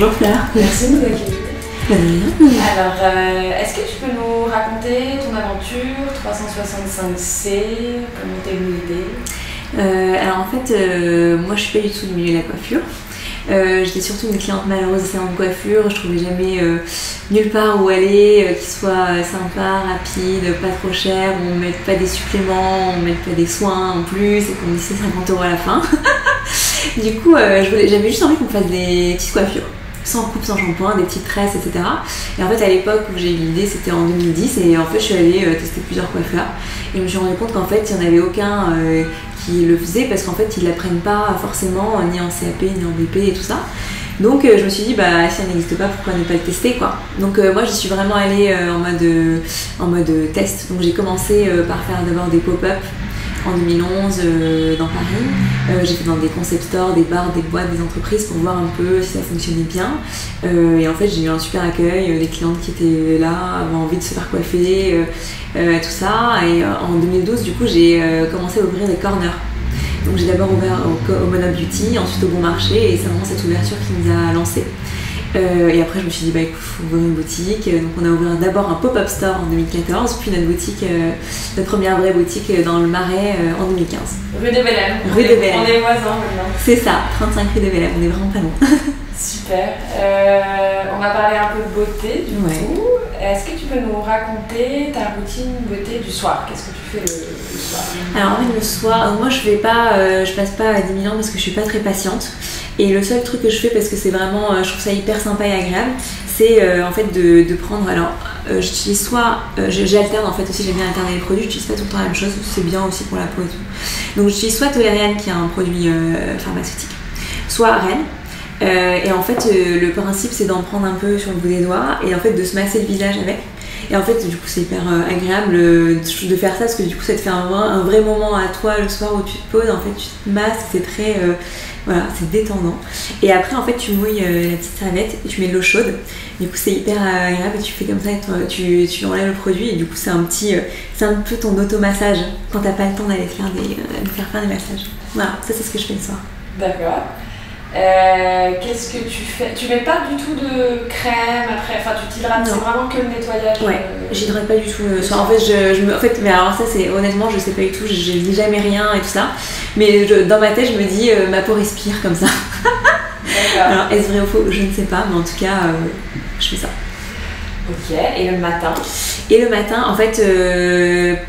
Bonjour Fleur. Merci de nous accueillir. Alors, est-ce que tu peux nous raconter ton aventure 365C, comment t'es venue l'idée? Alors en fait, moi je suis pas du tout du milieu de la coiffure. J'étais surtout une cliente malheureuse de salon de coiffure. Je trouvais jamais nulle part où aller qui soit sympa, rapide, pas trop cher, où on ne mette pas des suppléments, on ne mette pas des soins en plus et qu'on me dise 50 € à la fin. Du coup, j'avais juste envie qu'on me fasse des petites coiffures. Sans coupe, sans shampoing, des petites tresses, etc. Et en fait, à l'époque où j'ai eu l'idée, c'était en 2010. Et en fait, je suis allée tester plusieurs coiffeurs. Et je me suis rendu compte qu'en fait, il n'y en avait aucun qui le faisait parce qu'en fait, ils ne l'apprennent pas forcément ni en CAP, ni en BP et tout ça. Donc, je me suis dit, bah, si ça n'existe pas, pourquoi ne pas le tester, quoi. Donc, moi, j'y suis vraiment allée en mode test. Donc, j'ai commencé par faire d'abord des pop-up en 2011 dans Paris. J'ai fait dans des concept stores, des bars, des boîtes, des entreprises pour voir un peu si ça fonctionnait bien. Et en fait, j'ai eu un super accueil. Les clientes qui étaient là avaient envie de se faire coiffer, tout ça. Et en 2012, du coup, j'ai commencé à ouvrir des corners. Donc j'ai d'abord ouvert au Mona Beauty, ensuite au Bon Marché, et c'est vraiment cette ouverture qui nous a lancé. Et après je me suis dit bah écoute, faut ouvrir une boutique. Donc on a ouvert d'abord un pop-up store en 2014, puis notre boutique, notre première vraie boutique dans le Marais en 2015. Rue des Bellem. Rue des Bellem. On est voisins maintenant. C'est ça, 35 rue des Bellem, on est vraiment pas loin. Super. On va parler un peu de beauté du coup. Est-ce que tu peux nous raconter ta routine beauté du soir? Qu'est-ce que tu fais le soir? Alors en fait le soir, moi je passe pas à 10 000 ans parce que je suis pas très patiente. Et le seul truc que je fais, parce que c'est vraiment, je trouve ça hyper sympa et agréable, c'est en fait de prendre, alors j'utilise soit, j'alterne en fait aussi, j'aime bien alterner les produits, j'utilise pas tout le temps la même chose, c'est bien aussi pour la peau et tout. Donc j'utilise soit Toleriane qui est un produit pharmaceutique, soit Rennes. Et en fait le principe c'est d'en prendre un peu sur le bout des doigts et en fait de se masser le visage avec. Et en fait du coup c'est hyper agréable de faire ça parce que du coup ça te fait un vrai moment à toi le soir où tu te poses, en fait tu te masses, c'est très voilà, c'est détendant. Et après en fait tu mouilles la petite serviette et tu mets de l'eau chaude. Du coup c'est hyper agréable et tu fais comme ça et tu enlèves le produit et du coup c'est un peu ton automassage quand t'as pas le temps d'aller faire des massages. Voilà, ça c'est ce que je fais le soir. D'accord. Qu'est-ce que tu fais? Tu mets pas du tout de crème après, enfin tu t'hydrates, c'est vraiment que le nettoyage? Ouais, j'hydrate pas du tout le soir. En fait, mais alors ça c'est honnêtement je sais pas du tout, je dis jamais rien et tout ça. Mais dans ma tête je me dis ma peau respire comme ça. D'accord. Alors est-ce vrai ou faux? Je ne sais pas, mais en tout cas je fais ça. Ok, et le matin? Et le matin, en fait,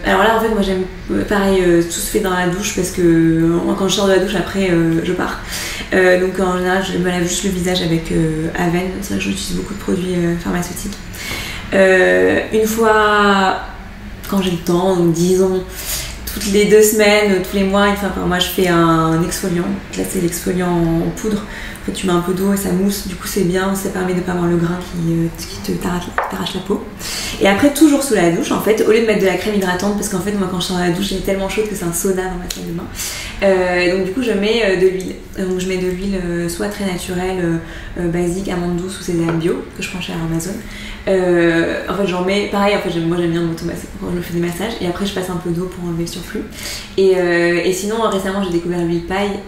alors là en fait moi j'aime pareil, tout se fait dans la douche parce que moi quand je sors de la douche après je pars. Donc en général je me lave juste le visage avec Aven, c'est vrai que j'utilise beaucoup de produits pharmaceutiques. Une fois quand j'ai le temps, donc disons toutes les 2 semaines, tous les mois, une fois par mois je fais un exfoliant. Là c'est l'exfoliant en poudre. En fait, tu mets un peu d'eau et ça mousse, du coup c'est bien, ça permet de ne pas avoir le grain qui t'arrache la peau. Et après, toujours sous la douche, en fait, au lieu de mettre de la crème hydratante, parce qu'en fait, moi quand je sors de la douche, elle est tellement chaude que c'est un sauna dans ma salle de bain. Donc du coup, je mets de l'huile. Donc je mets de l'huile soit très naturelle, basique, amande douce ou sésame bio, que je prends chez Amazon. En fait, j'en mets, pareil, en fait, moi j'aime bien m'automasser quand je me fais des massages, et après je passe un peu d'eau pour enlever le surplus. Et sinon, récemment, j'ai découvert l'huile paille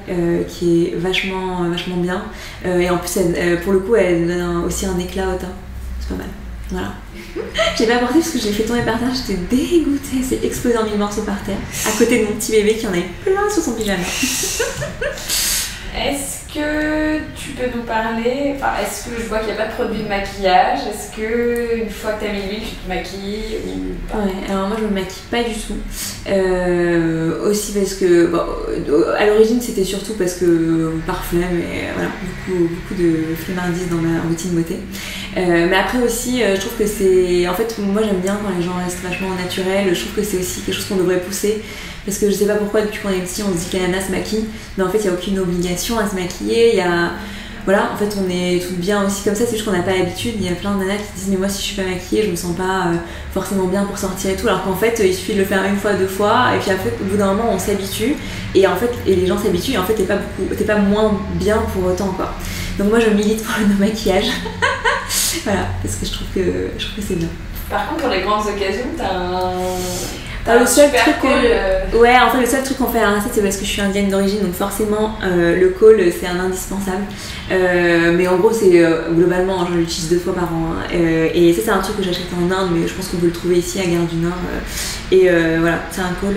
qui est vachement bien. Et en plus, pour le coup, elle donne aussi un éclat au teint. C'est pas mal. Voilà. J'ai pas porté parce que je l'ai fait tomber par terre, j'étais dégoûtée. C'est explosé en 1000 morceaux par terre. À côté de mon petit bébé qui en avait plein sur son pyjama. Est-ce que tu peux nous parler, enfin est-ce que je vois qu'il n'y a pas de produit de maquillage, est-ce que une fois que tu as mis l'huile, tu te maquilles ou pas? Ouais, alors moi je me maquille pas du tout. Aussi parce que, bon, à l'origine c'était surtout parce que par flemme et voilà, beaucoup de flemmardise dans ma routine beauté. Mais après aussi, je trouve que c'est, en fait moi j'aime bien quand les gens restent vachement naturels, je trouve que c'est aussi quelque chose qu'on devrait pousser. Parce que je sais pas pourquoi depuis qu'on est petit on se dit que la nana se maquille, mais en fait il n'y a aucune obligation à se maquiller, voilà, en fait on est toutes bien aussi comme ça, c'est juste qu'on n'a pas l'habitude. Il y a plein de nanas qui disent mais moi si je suis pas maquillée je me sens pas forcément bien pour sortir et tout, alors qu'en fait il suffit de le faire une fois, 2 fois et puis en fait au bout d'un moment on s'habitue et en fait les gens s'habituent et en fait t'es pas moins bien pour autant quoi. Donc moi je milite pour le no-maquillage. Voilà, parce que je trouve que c'est bien. Par contre pour les grandes occasions t'as un... Le seul truc ouais, en fait, le seul truc qu'on fait à la recette, c'est parce que je suis indienne d'origine, donc forcément le col c'est un indispensable. Mais en gros, c'est globalement, je l'utilise 2 fois par an. Et ça, c'est un truc que j'achète en Inde, mais je pense qu'on peut le trouver ici à Gare du Nord. Et voilà, c'est un col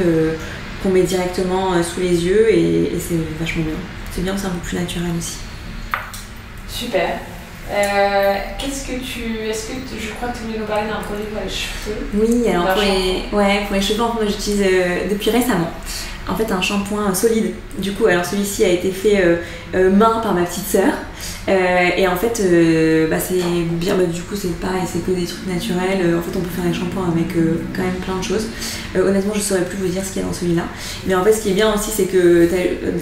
qu'on met directement sous les yeux et c'est vachement bien. C'est bien, c'est un peu plus naturel aussi. Super. Est-ce que je crois que tu voulais nous parler d'un produit pour les cheveux? Oui, alors pour les cheveux, moi j'utilise depuis récemment en fait un shampoing solide. Du coup, alors celui-ci a été fait main par ma petite sœur. Et en fait, c'est bien, du coup c'est pareil, c'est que des trucs naturels. En fait, on peut faire des shampoings avec quand même plein de choses. Honnêtement, je saurais plus vous dire ce qu'il y a dans celui-là. Mais en fait, ce qui est bien aussi, c'est que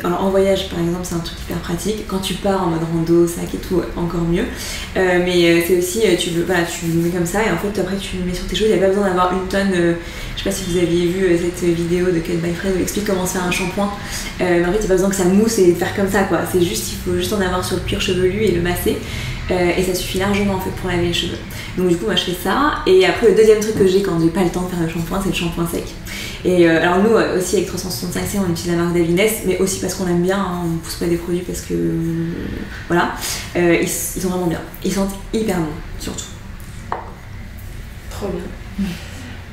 alors en voyage, par exemple, c'est un truc hyper pratique. Quand tu pars en mode rando, sac et tout, encore mieux. Mais c'est aussi, tu le mets comme ça et en fait, après, tu le mets sur tes cheveux. Il n'y a pas besoin d'avoir une tonne. Je sais pas si vous aviez vu cette vidéo de Cut by Fred où il explique comment se faire un shampoing. Mais en fait, il n'y a pas besoin que ça mousse et faire comme ça, quoi. C'est juste, il faut juste en avoir sur le cuir chevelu et le masser. Et ça suffit largement en fait pour laver les cheveux. Donc du coup moi je fais ça. Et après le deuxième truc que j'ai quand j'ai pas le temps de faire le shampoing, c'est le shampoing sec. Et alors nous aussi avec 365C on utilise la marque Davines, mais aussi parce qu'on aime bien, hein, on pousse pas des produits parce que voilà. Ils sont vraiment bien. Ils sentent hyper bon surtout. Trop bien.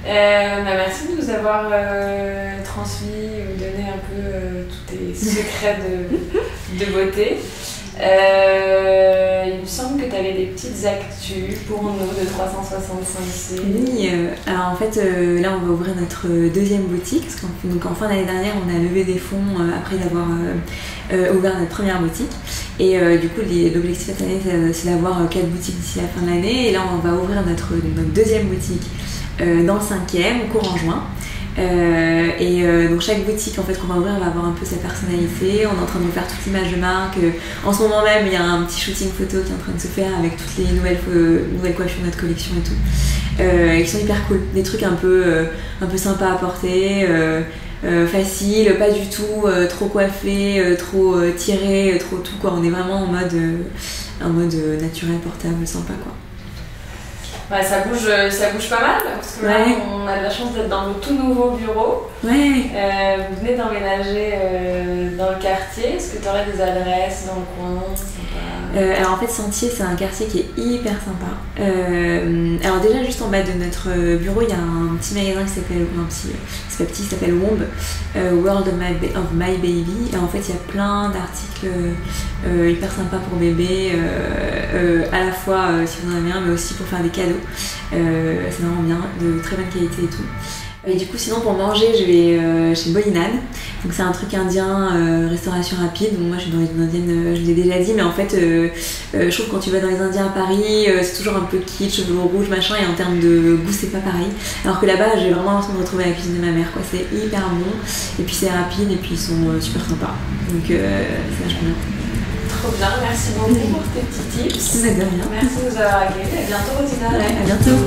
Merci de nous avoir transmis ou donné un peu tous tes secrets de beauté. Il me semble que tu avais des petites actus pour nous de 365C. Oui, alors en fait là on va ouvrir notre deuxième boutique parce qu'en fin d'année dernière on a levé des fonds après d'avoir ouvert notre première boutique et du coup l'objectif cette année c'est d'avoir 4 boutiques d'ici la fin de l'année et là on va ouvrir notre deuxième boutique dans le 5e, courant juin. Donc chaque boutique en fait qu'on va ouvrir va avoir un peu sa personnalité. On est en train de faire toute l'image de marque. En ce moment même il y a un petit shooting photo qui est en train de se faire avec toutes les nouvelles coiffures de notre collection et tout, qui sont hyper cool, des trucs un peu sympas à porter, facile, pas du tout trop coiffé, trop tiré, trop tout quoi. On est vraiment en mode naturel, portable, sympa quoi. Ouais, ça bouge pas mal parce que là on a de la chance d'être dans le tout nouveau bureau. Ouais. Vous venez d'emménager dans le quartier. Est-ce que tu aurais des adresses dans le coin? Alors en fait Sentier c'est un quartier qui est hyper sympa. Alors déjà juste en bas de notre bureau il y a un petit magasin qui s'appelle Womb, World of My Baby. Et en fait il y a plein d'articles hyper sympas pour bébé, à la fois si vous en avez un mais aussi pour faire des cadeaux. C'est vraiment bien, de très bonne qualité et tout. Et du coup sinon pour manger je vais chez Bolinade, donc c'est un truc indien, restauration rapide. Donc moi je suis dans les indiennes, je l'ai déjà dit, mais en fait je trouve que quand tu vas dans les indiens à Paris c'est toujours un peu kitsch, velours rouge machin, et en termes de goût c'est pas pareil, alors que là-bas j'ai vraiment l'impression de retrouver la cuisine de ma mère quoi. C'est hyper bon et puis c'est rapide et puis ils sont super sympas, donc c'est vachement bien. Trop bien, merci beaucoup pour tes petits tips. De rien. Merci de nous avoir accueillis, à bientôt Rotina. Ouais, à bientôt.